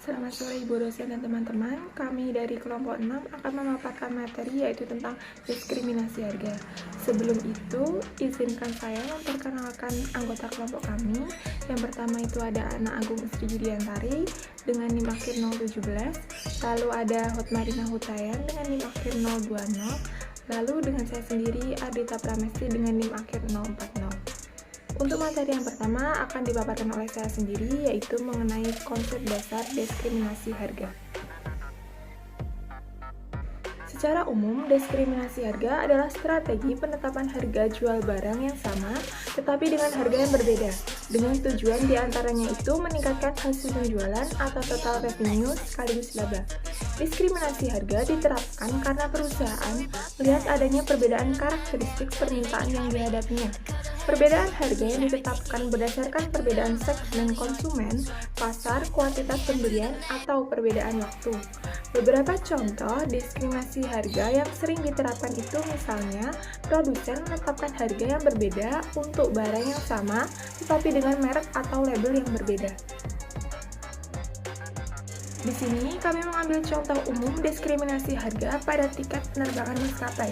Selamat sore Ibu dosen dan teman-teman. Kami dari kelompok 6 akan memaparkan materi yaitu tentang diskriminasi harga. Sebelum itu, izinkan saya memperkenalkan anggota kelompok kami. Yang pertama itu ada Ana Agung Istri Yudiantari dengan NIM akhir 017, lalu ada Hotmarina Hutayan dengan NIM akhir 020, lalu dengan saya sendiri Ardita Pramesti dengan NIM akhir 040. Untuk materi yang pertama akan dipaparkan oleh saya sendiri, yaitu mengenai konsep dasar diskriminasi harga. Secara umum, diskriminasi harga adalah strategi penetapan harga jual barang yang sama, tetapi dengan harga yang berbeda, dengan tujuan diantaranya itu meningkatkan hasil penjualan atau total revenue sekaligus laba. Diskriminasi harga diterapkan karena perusahaan melihat adanya perbedaan karakteristik permintaan yang dihadapinya. Perbedaan harga yang ditetapkan berdasarkan perbedaan segmen konsumen, pasar, kuantitas pembelian, atau perbedaan waktu. Beberapa contoh diskriminasi harga yang sering diterapkan itu misalnya, produsen menetapkan harga yang berbeda untuk barang yang sama, tetapi dengan merek atau label yang berbeda. Di sini kami mengambil contoh umum diskriminasi harga pada tiket penerbangan maskapai,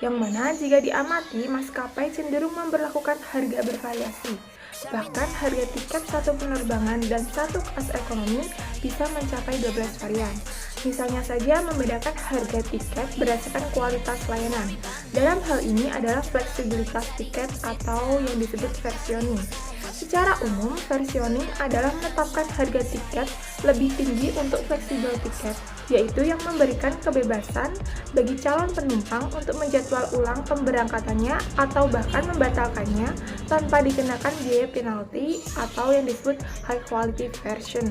yang mana jika diamati maskapai cenderung memberlakukan harga bervariasi. Bahkan harga tiket satu penerbangan dan satu kelas ekonomi bisa mencapai 12 varian. Misalnya saja membedakan harga tiket berdasarkan kualitas layanan. Dalam hal ini adalah fleksibilitas tiket atau yang disebut versioning. Secara umum, versioning adalah menetapkan harga tiket lebih tinggi untuk fleksibel tiket, yaitu yang memberikan kebebasan bagi calon penumpang untuk menjadwal ulang pemberangkatannya atau bahkan membatalkannya tanpa dikenakan biaya penalti atau yang disebut high quality version.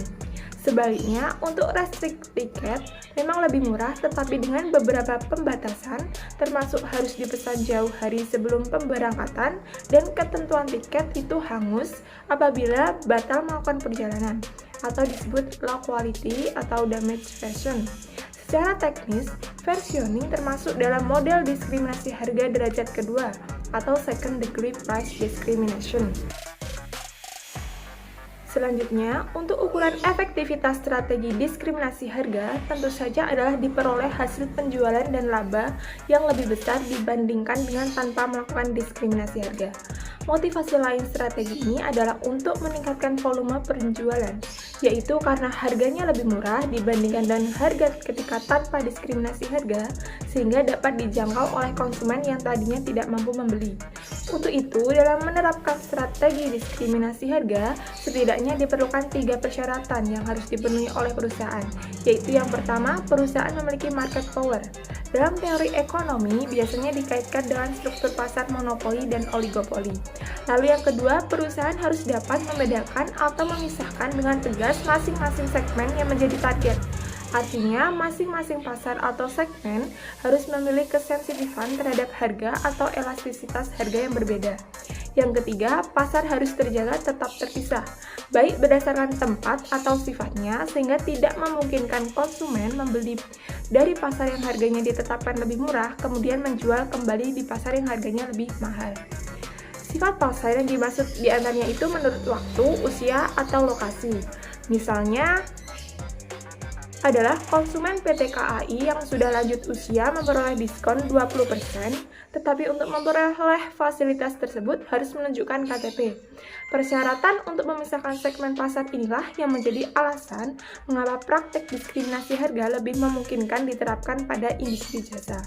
Sebaliknya, untuk restrict tiket memang lebih murah tetapi dengan beberapa pembatasan, termasuk harus dipesan jauh hari sebelum pemberangkatan dan ketentuan tiket itu hangus apabila batal melakukan perjalanan, atau disebut low quality atau damage version. Secara teknis, versioning termasuk dalam model diskriminasi harga derajat kedua atau second degree price discrimination. Selanjutnya, untuk ukuran efektivitas strategi diskriminasi harga tentu saja adalah diperoleh hasil penjualan dan laba yang lebih besar dibandingkan dengan tanpa melakukan diskriminasi harga. Motivasi lain strategi ini adalah untuk meningkatkan volume penjualan, yaitu karena harganya lebih murah dibandingkan dengan harga ketika tanpa diskriminasi harga, sehingga dapat dijangkau oleh konsumen yang tadinya tidak mampu membeli. Untuk itu, dalam menerapkan strategi diskriminasi harga, setidaknya diperlukan 3 persyaratan yang harus dipenuhi oleh perusahaan, yaitu yang pertama, perusahaan memiliki market power. Dalam teori ekonomi, biasanya dikaitkan dengan struktur pasar monopoli dan oligopoli. Lalu yang kedua, perusahaan harus dapat membedakan atau memisahkan dengan tegas masing-masing segmen yang menjadi target. Artinya, masing-masing pasar atau segmen harus memiliki kesensitifan terhadap harga atau elastisitas harga yang berbeda. Yang ketiga, pasar harus terjaga tetap terpisah, baik berdasarkan tempat atau sifatnya, sehingga tidak memungkinkan konsumen membeli dari pasar yang harganya ditetapkan lebih murah, kemudian menjual kembali di pasar yang harganya lebih mahal. Sifat pasar yang dimaksud diantaranya itu menurut waktu, usia, atau lokasi. Misalnya, adalah konsumen PT KAI yang sudah lanjut usia memperoleh diskon 20%, tetapi untuk memperoleh fasilitas tersebut harus menunjukkan KTP. Persyaratan untuk memisahkan segmen pasar inilah yang menjadi alasan mengapa praktek diskriminasi harga lebih memungkinkan diterapkan pada industri jasa.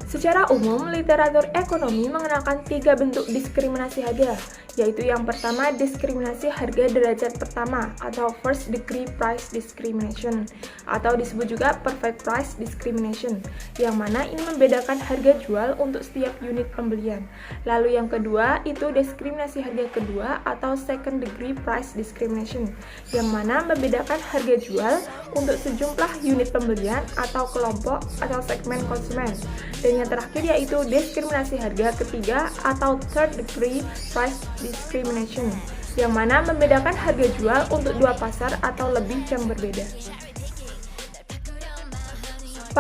Secara umum, literatur ekonomi mengenalkan 3 bentuk diskriminasi harga, yaitu yang pertama diskriminasi harga derajat pertama atau first degree price discrimination, atau disebut juga perfect price discrimination, yang mana ini membedakan harga jual untuk setiap unit pembelian. Lalu yang kedua itu diskriminasi harga kedua atau second degree price discrimination, yang mana membedakan harga jual untuk sejumlah unit pembelian atau kelompok atau segmen konsumen. Dan yang terakhir yaitu diskriminasi harga ketiga atau third degree price discrimination, yang mana membedakan harga jual untuk 2 pasar atau lebih yang berbeda.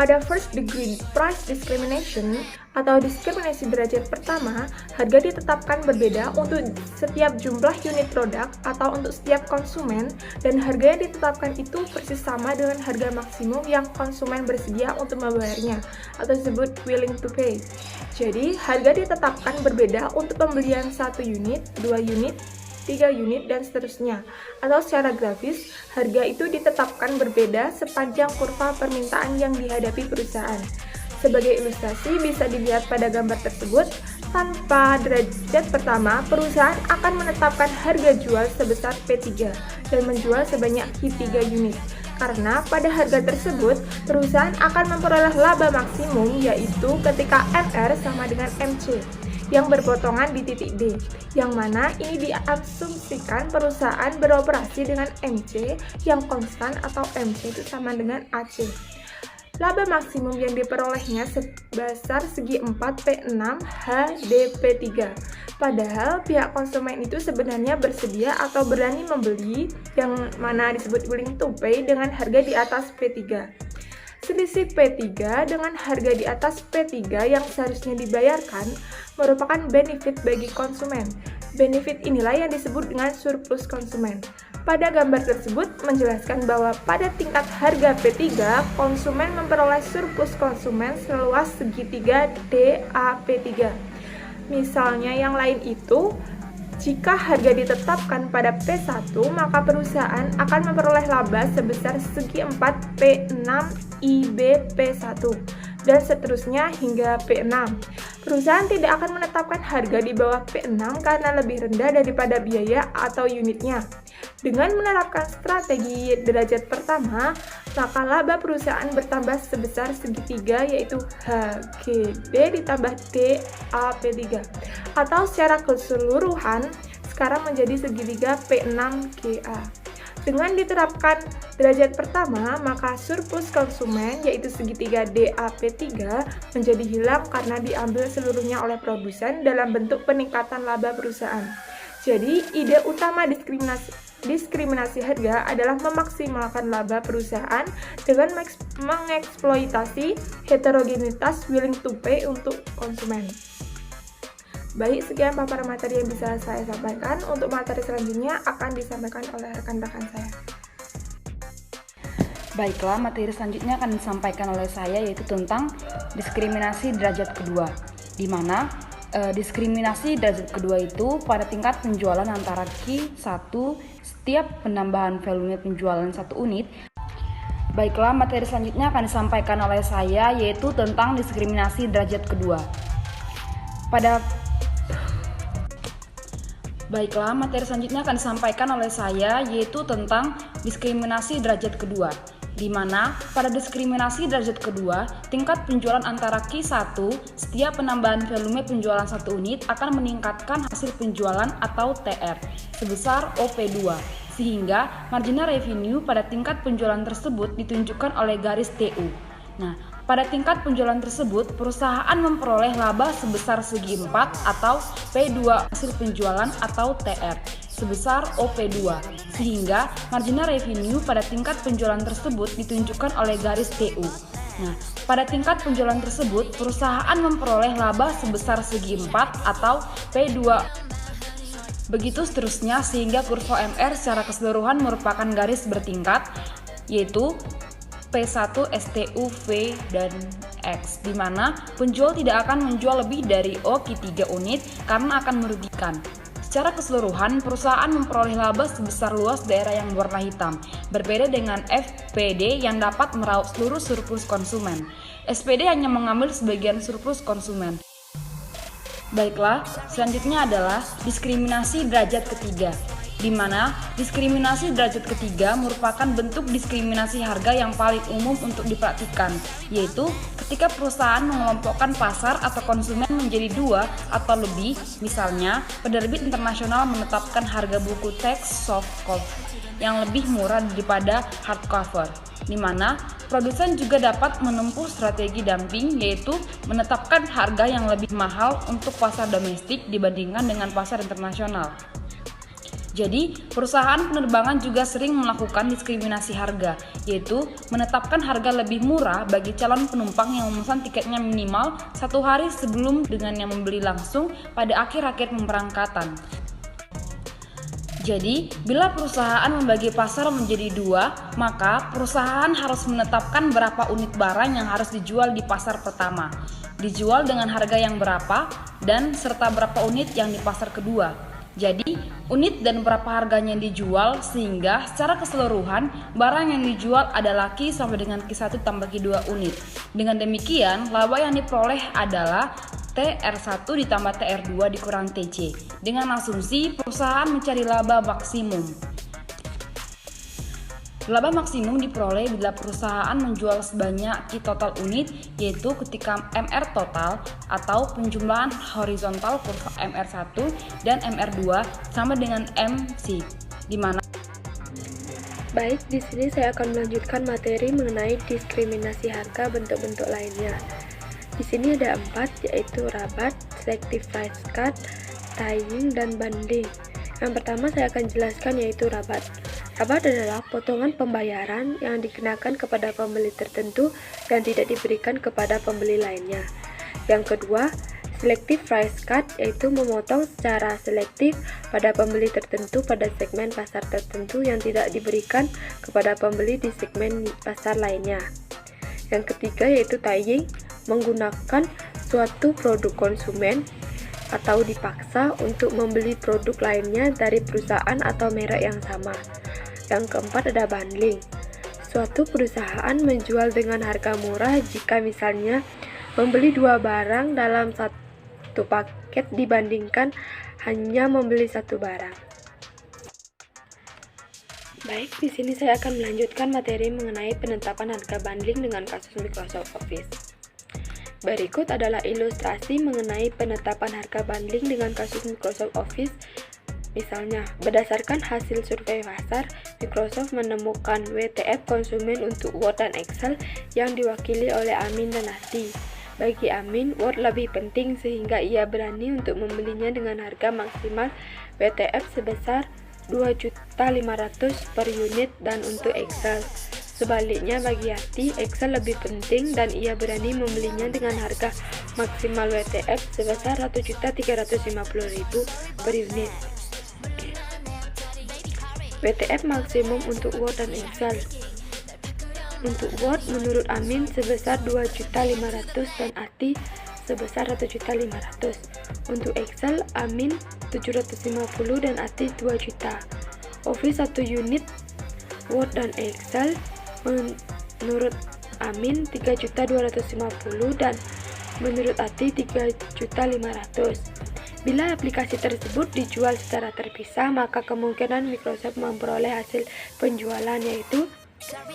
Pada first degree price discrimination atau diskriminasi derajat pertama, harga ditetapkan berbeda untuk setiap jumlah unit produk atau untuk setiap konsumen, dan harga yang ditetapkan itu persis sama dengan harga maksimum yang konsumen bersedia untuk membayarnya atau disebut willing to pay. Jadi, harga ditetapkan berbeda untuk pembelian 1 unit, 2 unit, 3 unit, dan seterusnya. Atau secara grafis, harga itu ditetapkan berbeda sepanjang kurva permintaan yang dihadapi perusahaan. Sebagai ilustrasi, bisa dilihat pada gambar tersebut, tanpa derajat pertama, perusahaan akan menetapkan harga jual sebesar P3 dan menjual sebanyak Q3 unit. Karena pada harga tersebut, perusahaan akan memperoleh laba maksimum, yaitu ketika MR sama dengan MC yang berpotongan di titik D, yang mana ini diasumsikan perusahaan beroperasi dengan MC yang konstan atau MC itu sama dengan AC. Laba maksimum yang diperolehnya sebesar segi 4 P6 HDP3. Padahal pihak konsumen itu sebenarnya bersedia atau berani membeli, yang mana disebut willing to pay, dengan harga di atas P3. Selisih P3 dengan harga di atas P3 yang seharusnya dibayarkan merupakan benefit bagi konsumen. Benefit inilah yang disebut dengan surplus konsumen. Pada gambar tersebut menjelaskan bahwa pada tingkat harga P3, konsumen memperoleh surplus konsumen seluas segitiga DAP3. Misalnya yang lain itu, jika harga ditetapkan pada P1, maka perusahaan akan memperoleh laba sebesar segi 4 P6 IBP1 dan seterusnya hingga P6. Perusahaan tidak akan menetapkan harga di bawah P6 karena lebih rendah daripada biaya atau unitnya. Dengan menerapkan strategi derajat pertama, maka laba perusahaan bertambah sebesar segitiga, yaitu HGB ditambah DAP3, atau secara keseluruhan sekarang menjadi segitiga P6GA. Dengan diterapkan derajat pertama, maka surplus konsumen, yaitu segitiga DAP3, menjadi hilang karena diambil seluruhnya oleh produsen dalam bentuk peningkatan laba perusahaan. Jadi, ide utama diskriminasi harga adalah memaksimalkan laba perusahaan dengan mengeksploitasi heterogenitas willing to pay untuk konsumen. Baik, sekian paparan materi yang bisa saya sampaikan. Untuk materi selanjutnya akan disampaikan oleh rekan-rekan saya. Baiklah, materi selanjutnya akan disampaikan oleh saya, yaitu tentang diskriminasi derajat kedua, di mana diskriminasi derajat kedua itu pada tingkat penjualan antara Q1 setiap penambahan volume penjualan 1 unit. Baiklah, materi selanjutnya akan disampaikan oleh saya, yaitu tentang diskriminasi derajat kedua. Baiklah, materi selanjutnya akan disampaikan oleh saya, yaitu tentang diskriminasi derajat kedua, di mana pada diskriminasi derajat kedua, tingkat penjualan antara Q1 setiap penambahan volume penjualan 1 unit akan meningkatkan hasil penjualan atau TR sebesar OP2, sehingga marginal revenue pada tingkat penjualan tersebut ditunjukkan oleh garis TU. Nah, pada tingkat penjualan tersebut, perusahaan memperoleh laba sebesar segi 4 atau P2 hasil penjualan atau TR sebesar OP2, sehingga marginal revenue pada tingkat penjualan tersebut ditunjukkan oleh garis TU. Nah, pada tingkat penjualan tersebut, perusahaan memperoleh laba sebesar segi 4 atau P2. Begitu seterusnya, sehingga kurva MR secara keseluruhan merupakan garis bertingkat, yaitu P1, STU, V, dan X, di mana penjual tidak akan menjual lebih dari Q3 unit karena akan merugikan. Secara keseluruhan, perusahaan memperoleh laba sebesar luas daerah yang berwarna hitam, berbeda dengan FPD yang dapat meraup seluruh surplus konsumen. SPD hanya mengambil sebagian surplus konsumen. Baiklah, selanjutnya adalah diskriminasi derajat ketiga, di mana diskriminasi derajat ketiga merupakan bentuk diskriminasi harga yang paling umum untuk dipraktikkan, yaitu ketika perusahaan mengelompokkan pasar atau konsumen menjadi 2 atau lebih. Misalnya, penerbit internasional menetapkan harga buku teks soft cover yang lebih murah daripada hardcover, di mana produsen juga dapat menempuh strategi dumping, yaitu menetapkan harga yang lebih mahal untuk pasar domestik dibandingkan dengan pasar internasional. Jadi, perusahaan penerbangan juga sering melakukan diskriminasi harga, yaitu menetapkan harga lebih murah bagi calon penumpang yang memesan tiketnya minimal 1 hari sebelum dengan yang membeli langsung pada akhir-akhir pemberangkatan. Jadi, bila perusahaan membagi pasar menjadi 2, maka perusahaan harus menetapkan berapa unit barang yang harus dijual di pasar pertama, dijual dengan harga yang berapa, dan serta berapa unit yang di pasar kedua. Jadi, unit dan berapa harganya yang dijual sehingga secara keseluruhan barang yang dijual adalah Q sama dengan Q1 tambah Q2 unit. Dengan demikian, laba yang diperoleh adalah TR1 ditambah TR2 dikurang TC. Dengan asumsi perusahaan mencari laba maksimum. Laba maksimum diperoleh bila perusahaan menjual sebanyak Q total unit, yaitu ketika MR total atau penjumlahan horizontal kurva MR1 dan MR2 sama dengan MC, di mana Baik, di sini saya akan melanjutkan materi mengenai diskriminasi harga bentuk-bentuk lainnya. Di sini ada 4, yaitu rabat, selective price cut, tying, dan bundling. Yang pertama saya akan jelaskan yaitu rabat. Rabat adalah potongan pembayaran yang dikenakan kepada pembeli tertentu dan tidak diberikan kepada pembeli lainnya. Yang kedua, selective price cut, yaitu memotong secara selektif pada pembeli tertentu pada segmen pasar tertentu yang tidak diberikan kepada pembeli di segmen pasar lainnya. Yang ketiga yaitu tying, menggunakan suatu produk konsumen atau dipaksa untuk membeli produk lainnya dari perusahaan atau merek yang sama. Yang keempat ada bundling. Suatu perusahaan menjual dengan harga murah jika misalnya membeli 2 barang dalam satu paket dibandingkan hanya membeli 1 barang. Baik, di sini saya akan melanjutkan materi mengenai penetapan harga bundling dengan kasus Microsoft Office. Berikut adalah ilustrasi mengenai penetapan harga bundling dengan kasus Microsoft Office. Misalnya, berdasarkan hasil survei pasar, Microsoft menemukan WTF konsumen untuk Word dan Excel yang diwakili oleh Amin dan Ati. Bagi Amin, Word lebih penting sehingga ia berani untuk membelinya dengan harga maksimal WTF sebesar 2.500.000 per unit dan untuk Excel. Sebaliknya bagi Ati, Excel lebih penting dan ia berani membelinya dengan harga maksimal WTF sebesar 1.350.000 per unit. WTF maksimum untuk Word dan Excel. Untuk Word menurut Amin sebesar 2.500.000 dan Ati sebesar 1.500.000. Untuk Excel, Amin 750 dan Ati 2 juta. Office 1 unit Word dan Excel menurut Amin 3.250 dan menurut Ati 3.500.000. Bila aplikasi tersebut dijual secara terpisah, maka kemungkinan Microsoft memperoleh hasil penjualan yaitu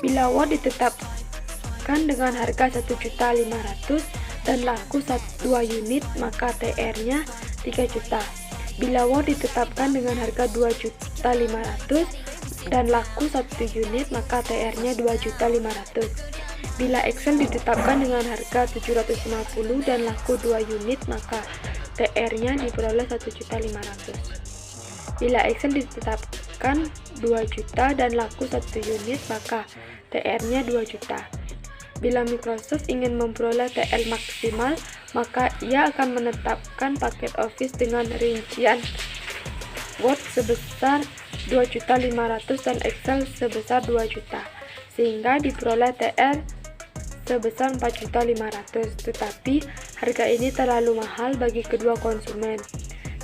bila Word ditetapkan dengan harga 1.500.000 dan laku 2 unit, maka TR-nya 3 juta. Bila Word ditetapkan dengan harga 2.500.000 dan laku 1 unit, maka TR-nya 2.500.000. Bila Excel ditetapkan dengan harga 750 dan laku 2 unit, maka TR-nya diperoleh 1.500.000. Bila Excel ditetapkan 2 juta dan laku 1 unit, maka TR-nya 2 juta. Bila Microsoft ingin memperoleh TR maksimal, maka ia akan menetapkan paket Office dengan rincian Word sebesar 2.500.000 dan Excel sebesar 2 juta, sehingga diperoleh TR sebesar 4.500.000, tetapi harga ini terlalu mahal bagi kedua konsumen.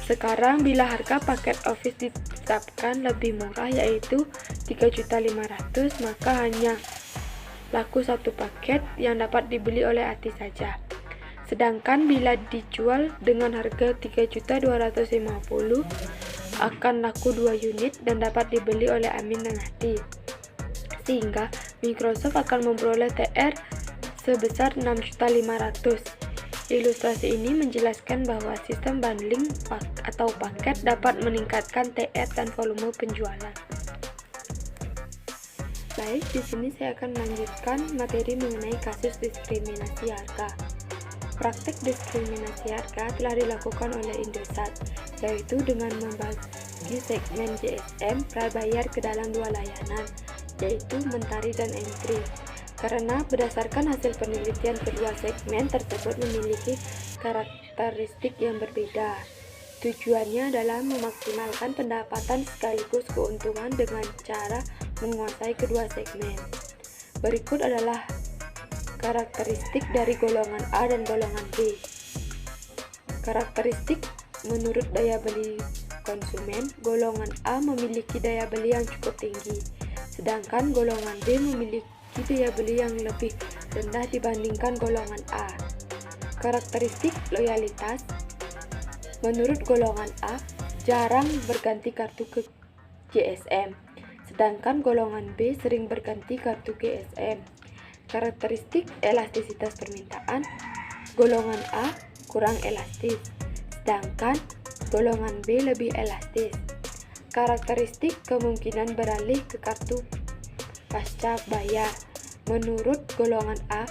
Sekarang bila harga paket Office ditetapkan lebih murah yaitu 3.500.000, maka hanya laku 1 paket yang dapat dibeli oleh Ati saja. Sedangkan bila dijual dengan harga 3.250.000 akan laku 2 unit dan dapat dibeli oleh Amin dan Ati. Sehingga Microsoft akan memperoleh TR sebesar 6.500.000. Ilustrasi ini menjelaskan bahwa sistem bundling atau paket dapat meningkatkan TR dan volume penjualan. Baik, di sini saya akan melanjutkan materi mengenai kasus diskriminasi harga. Praktik diskriminasi harga telah dilakukan oleh Indosat, yaitu dengan membagi membagi segmen GSM prabayar ke dalam dua layanan, yaitu Mentari dan Entry. Karena berdasarkan hasil penelitian kedua segmen tersebut memiliki karakteristik yang berbeda. Tujuannya adalah memaksimalkan pendapatan sekaligus keuntungan dengan cara menguasai kedua segmen. Berikut adalah karakteristik dari golongan A dan golongan B. Karakteristik menurut daya beli konsumen, golongan A memiliki daya beli yang cukup tinggi, sedangkan golongan B memiliki daya beli yang lebih rendah dibandingkan golongan A. Karakteristik loyalitas menurut golongan A jarang berganti kartu ke GSM, sedangkan golongan B sering berganti kartu GSM. Karakteristik elastisitas permintaan, golongan A kurang elastis, sedangkan golongan B lebih elastis. Karakteristik kemungkinan beralih ke kartu pasca bayar, menurut golongan A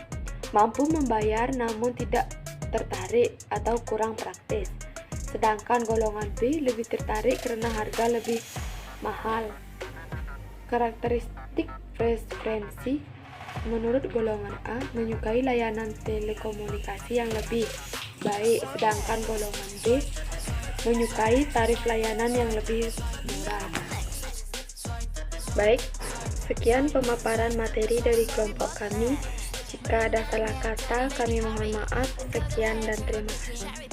mampu membayar namun tidak tertarik atau kurang praktis, sedangkan golongan B lebih tertarik karena harga lebih mahal. Karakteristik preferensi menurut golongan A menyukai layanan telekomunikasi yang lebih baik, sedangkan golongan B menyukai tarif layanan yang lebih murah. Baik, sekian pemaparan materi dari kelompok kami. Jika ada salah kata, kami mohon maaf. Sekian dan terima kasih.